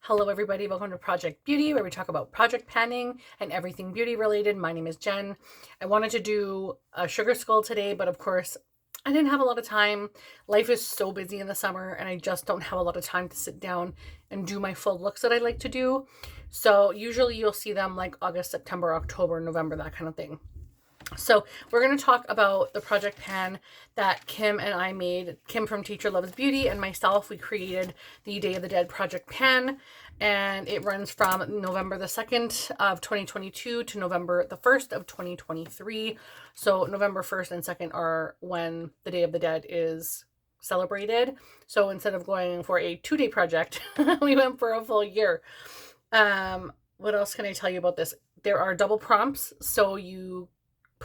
Hello everybody, welcome to Project Beauty, where we talk about project planning and everything beauty related. My name is Jen. I wanted to do a sugar skull today, but of course I didn't have a lot of time. Life is so busy in the summer and I just don't have a lot of time to sit down and do my full looks that I like to do. So usually you'll see them like August, September, October, November, that kind of thing. So we're going to talk about the project pan that Kim and I made. Kim from Teacher Loves Beauty and myself, we created the Day of the Dead project pan, and it runs from November the 2nd of 2022 to November the 1st of 2023. So November 1st and 2nd are when the Day of the Dead is celebrated. So instead of going for a 2-day project, we went for a full year. What else can I tell you about this? There are double prompts, so you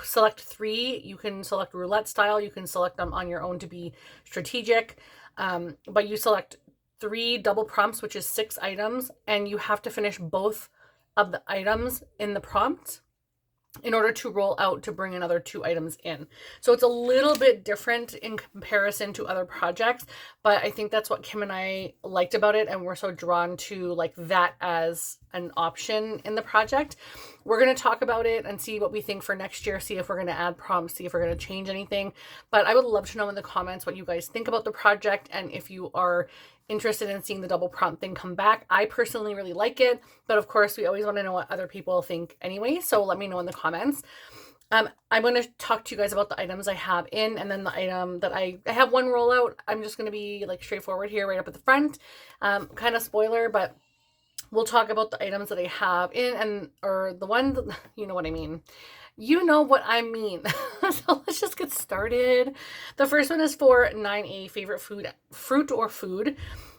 select 3. You can select roulette style. You can select them on your own to be strategic. But you select 3 double prompts, which is 6 items, and you have to finish both of the items in the prompt in order to roll out to bring another 2 items in. So it's a little bit different in comparison to other projects, but I think that's what Kim and I liked about it, and we're so drawn to like that as an option in the project. We're going to talk about it and see what we think for next year, see if we're going to add prompts, see if we're going to change anything. But I would love to know in the comments what you guys think about the project and if you are interested in seeing the double prompt thing come back. I personally really like it, but of course we always want to know what other people think anyway, so let me know in the comments. I'm going to talk to you guys about the items I have in, and then the item that I have one rollout. I'm just going to be like straightforward here right up at the front. Kind of spoiler, but we'll talk about the items that I have in, and or the one that, you know what I mean. You know what I mean. So let's just get started. The first one is for 9A, favorite fruit or food,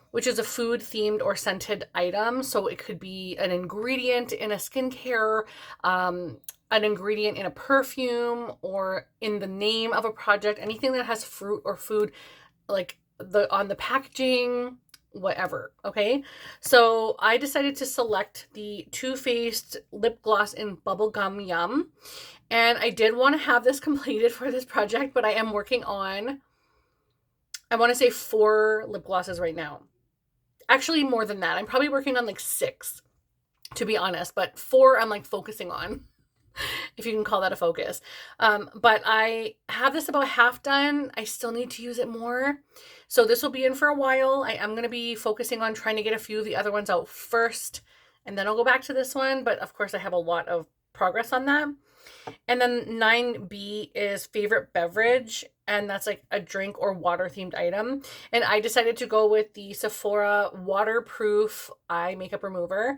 which is a food themed or scented item. So it could be an ingredient in a skincare, an ingredient in a perfume, or in the name of a project, anything that has fruit or food, like on the packaging, whatever. Okay, so I decided to select the Too Faced lip gloss in bubblegum yum, and I did want to have this completed for this project, but I am working on, I want to say 4 lip glosses right now. Actually more than that. I'm probably working on like 6, to be honest, but 4 I'm like focusing on, if you can call that a focus. But I have this about half done. I still need to use it more. So this will be in for a while. I am going to be focusing on trying to get a few of the other ones out first, and then I'll go back to this one. But of course I have a lot of progress on that. And then 9B is favorite beverage, and that's like a drink or water themed item. And I decided to go with the Sephora waterproof eye makeup remover.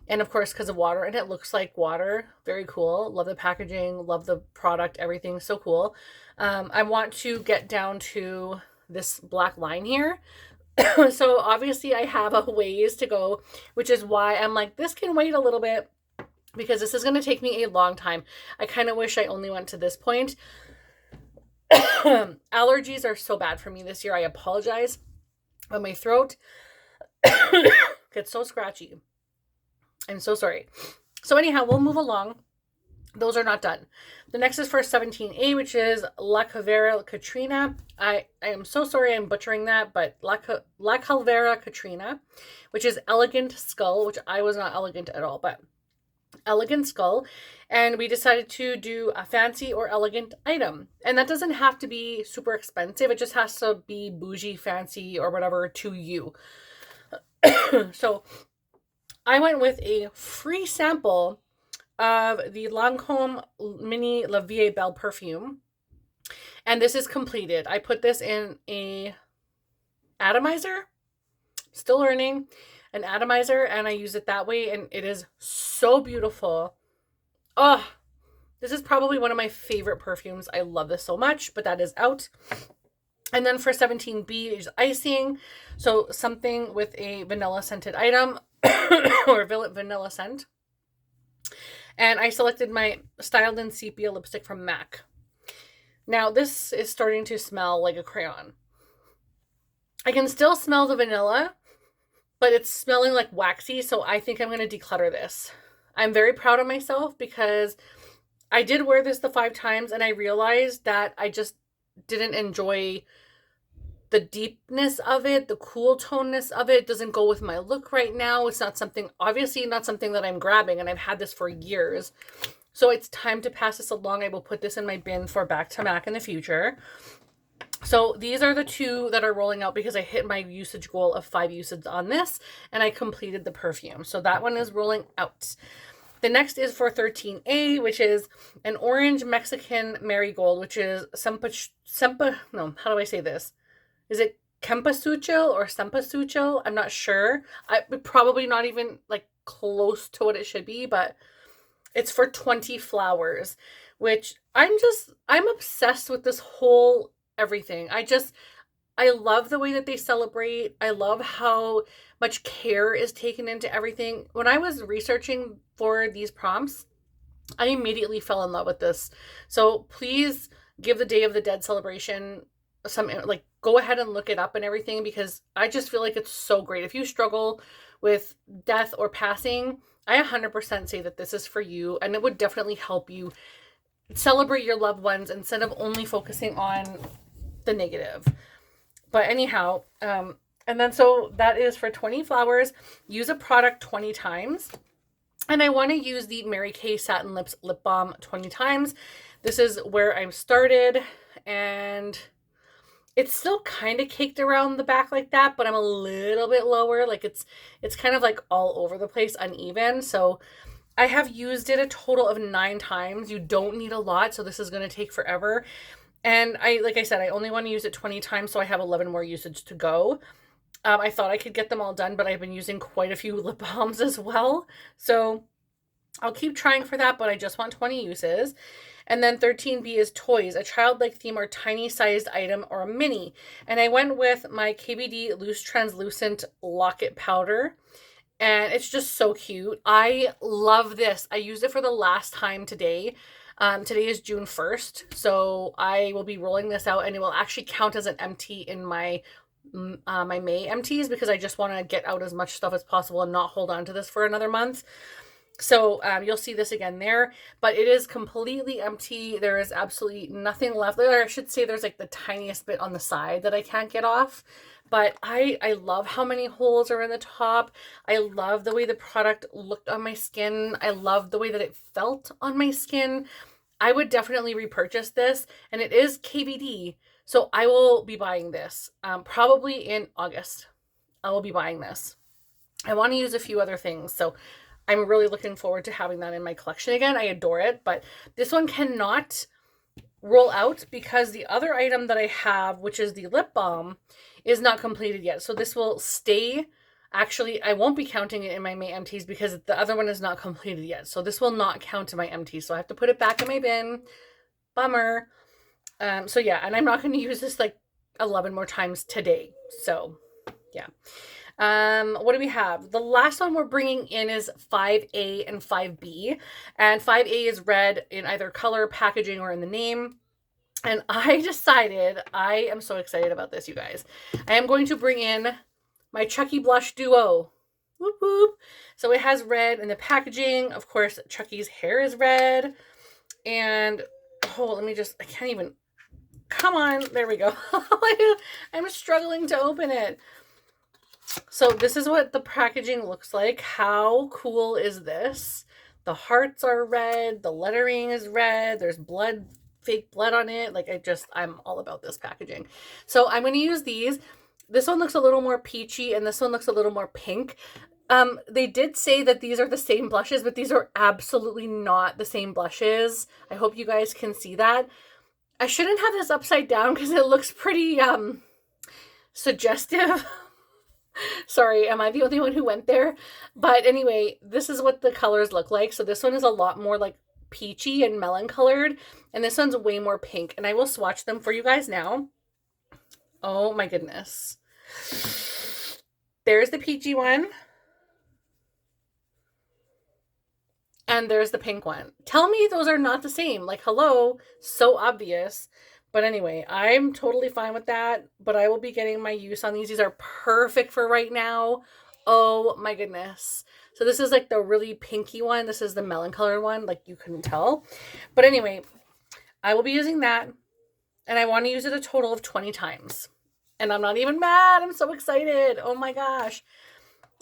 And of course, because of water, and it looks like water. Very cool. Love the packaging, love the product, everything so cool. I want to get down to this black line here. So obviously I have a ways to go, which is why I'm like, this can wait a little bit, because this is going to take me a long time. I kind of wish I only went to this point. Allergies are so bad for me this year. I apologize, but my throat gets so scratchy. I'm so sorry. So anyhow, we'll move along. Those are not done. The next is for 17A, which is La Calvera Katrina. I am so sorry I'm butchering that, but La Calvera Katrina, which is Elegant Skull, which I was not elegant at all, but Elegant Skull. And we decided to do a fancy or elegant item. And that doesn't have to be super expensive. It just has to be bougie, fancy, or whatever to you. So I went with a free sample of the Lancome Mini La Vie Belle perfume, and this is completed. I put this in a atomizer, still learning, an atomizer, and I use it that way, and it is so beautiful. Oh, this is probably one of my favorite perfumes. I love this so much, but that is out. And then for 17B is icing, so something with a vanilla scented item or vanilla scent. And I selected my Styled in Sepia lipstick from MAC. Now, this is starting to smell like a crayon. I can still smell the vanilla, but it's smelling like waxy, so I think I'm going to declutter this. I'm very proud of myself because I did wear this the 5 times, and I realized that I just didn't enjoy the deepness of it, the cool toneness of it doesn't go with my look right now. It's not something, obviously not something that I'm grabbing, and I've had this for years. So it's time to pass this along. I will put this in my bin for back to MAC in the future. So these are the two that are rolling out because I hit my usage goal of 5 uses on this, and I completed the perfume. So that one is rolling out. The next is for 13A, which is an orange Mexican marigold, which is how do I say this? Is it Cempasúchil or Cempasúchil? I'm not sure. Probably not even like close to what it should be, but it's for 20 flowers, which I'm obsessed with this whole everything. I love the way that they celebrate. I love how much care is taken into everything. When I was researching for these prompts, I immediately fell in love with this. So please give the Day of the Dead celebration some, like, go ahead and look it up and everything, because I just feel like it's so great. If you struggle with death or passing, I 100% say that this is for you, and it would definitely help you celebrate your loved ones instead of only focusing on the negative. But anyhow, and then so that is for 20 flowers. Use a product 20 times. And I want to use the Mary Kay Satin Lips Lip Balm 20 times. This is where I started, and it's still kind of caked around the back like that, but I'm a little bit lower. Like it's kind of like all over the place, uneven. So I have used it a total of 9 times. You don't need a lot, so this is going to take forever. And like I said, I only want to use it 20 times, so I have 11 more usage to go. I thought I could get them all done, but I've been using quite a few lip balms as well. So I'll keep trying for that, but I just want 20 uses. And then 13B is toys, a childlike theme or tiny sized item or a mini. And I went with my KBD Loose Translucent Locket Powder. And it's just so cute. I love this. I used it for the last time today. Today is June 1st, so I will be rolling this out, and it will actually count as an empty in my my May empties, because I just want to get out as much stuff as possible and not hold on to this for another month. So you'll see this again there, but it is completely empty. There is absolutely nothing left. Or I should say there's like the tiniest bit on the side that I can't get off. But I love how many holes are in the top. I love the way the product looked on my skin. I love the way that it felt on my skin. I would definitely repurchase this, and it is KBD. So I will be buying this probably in August. I will be buying this. I want to use a few other things. So I'm really looking forward to having that in my collection again. I adore it, but this one cannot roll out because the other item that I have, which is the lip balm, is not completed yet. So this will stay. Actually, I won't be counting it in my May empties because the other one is not completed yet. So this will not count in my empties. So I have to put it back in my bin. Bummer. So yeah, and I'm not going to use this like 11 more times today. So yeah. What do we have? The last one we're bringing in is 5A and 5B. And 5A is red in either color, packaging, or in the name. And I decided, I am so excited about this, you guys. I am going to bring in my Chucky Blush Duo. Whoop whoop. So it has red in the packaging. Of course, Chucky's hair is red. And, oh, I can't even, come on. There we go. I'm struggling to open it. So this is what the packaging looks like. How cool is this? The hearts are red. The lettering is red. There's blood, fake blood on it. Like I'm all about this packaging. So I'm going to use these. This one looks a little more peachy, and this one looks a little more pink. They did say that these are the same blushes, but these are absolutely not the same blushes. I hope you guys can see that. I shouldn't have this upside down because it looks pretty suggestive. Sorry, am I the only one who went there? But anyway, this is what the colors look like. So this one is a lot more like peachy and melon colored, and this one's way more pink. And I will swatch them for you guys now. Oh my goodness. There's the peachy one. And there's the pink one. Tell me those are not the same. Like, hello, so obvious. But anyway, I'm totally fine with that. But I will be getting my use on these. These are perfect for right now. Oh my goodness. So this is like the really pinky one. This is the melon colored one. Like you couldn't tell. But anyway, I will be using that. And I want to use it a total of 20 times. And I'm not even mad. I'm so excited. Oh my gosh.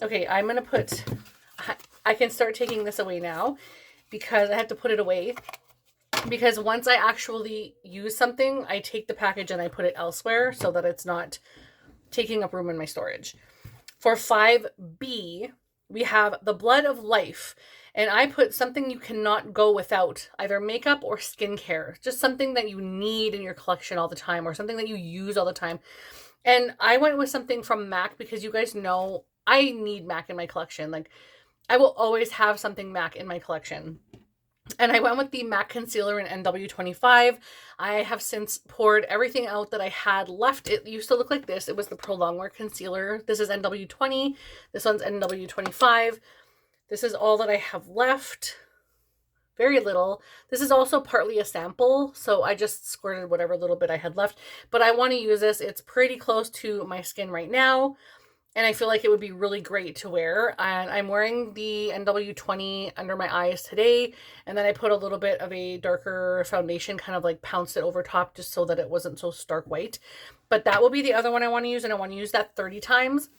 Okay, I'm going to put, I can start taking this away now because I have to put it away. Because once I actually use something, I take the package and I put it elsewhere so that it's not taking up room in my storage. For 5B, we have the Blood of Life. And I put something you cannot go without, either makeup or skincare. Just something that you need in your collection all the time or something that you use all the time. And I went with something from MAC because you guys know I need MAC in my collection. Like, I will always have something MAC in my collection. And I went with the MAC Concealer in NW25. I have since poured everything out that I had left. It used to look like this. It was the Pro Longwear Concealer. This is NW20. This one's NW25. This is all that I have left. Very little. This is also partly a sample, so I just squirted whatever little bit I had left. But I want to use this. It's pretty close to my skin right now, and I feel like it would be really great to wear. And I'm wearing the NW20 under my eyes today, and then I put a little bit of a darker foundation, kind of like pounced it over top just so that it wasn't so stark white. But that will be the other one I want to use, and I want to use that 30 times.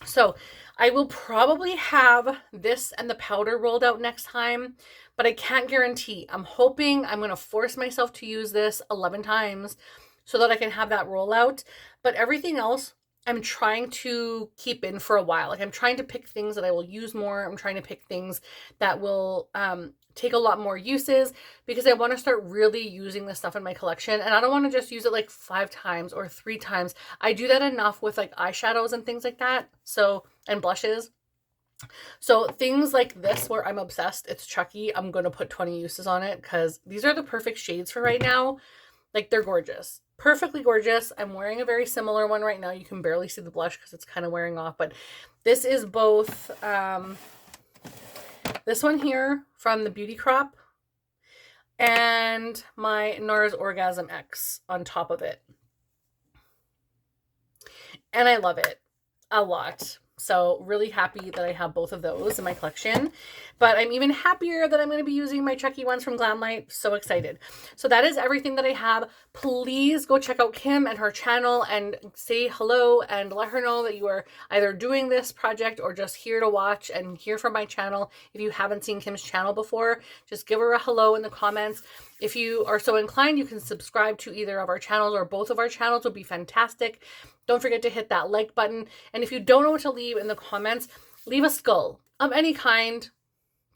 So I will probably have this and the powder rolled out next time, but I can't guarantee. I'm hoping I'm going to force myself to use this 11 times so that I can have that rollout. But everything else, I'm trying to keep in for a while. Like, I'm trying to pick things that I will use more. I'm trying to pick things that will take a lot more uses because I want to start really using this stuff in my collection. And I don't want to just use it like 5 times or 3 times. I do that enough with like eyeshadows and things like that. So, and blushes. So things like this where I'm obsessed, it's Chucky. I'm going to put 20 uses on it because these are the perfect shades for right now. Like, they're gorgeous. Perfectly gorgeous. I'm wearing a very similar one right now. You can barely see the blush because it's kind of wearing off. But this is both this one here from the Beauty Crop and my NARS Orgasm X on top of it. And I love it a lot. So really happy that I have both of those in my collection. But I'm even happier that I'm going to be using my Chucky ones from Glamlight. So excited. So that is everything that I have. Please go check out Kim and her channel and say hello and let her know that you are either doing this project or just here to watch and hear from my channel. If you haven't seen Kim's channel before, just give her a hello in the comments. If you are so inclined, you can subscribe to either of our channels or both of our channels would be fantastic. Don't forget to hit that like button. And if you don't know what to leave in the comments, leave a skull of any kind.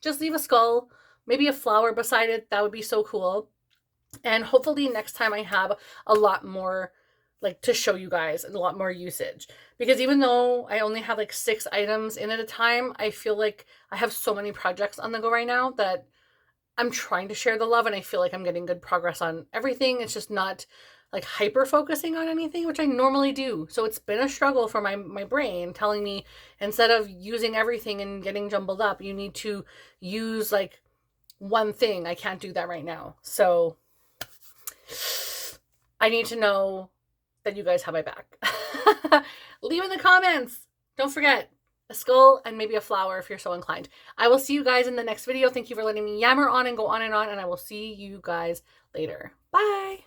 Just leave a skull, maybe a flower beside it. That would be so cool. And hopefully next time I have a lot more like to show you guys and a lot more usage. Because even though I only have like 6 items in at a time, I feel like I have so many projects on the go right now that I'm trying to share the love and I feel like I'm getting good progress on everything. It's just not like hyper focusing on anything, which I normally do. So it's been a struggle for my brain telling me instead of using everything and getting jumbled up, you need to use like one thing. I can't do that right now. So I need to know that you guys have my back. Leave in the comments. Don't forget a skull and maybe a flower if you're so inclined. I will see you guys in the next video. Thank you for letting me yammer on and go on, and I will see you guys later. Bye.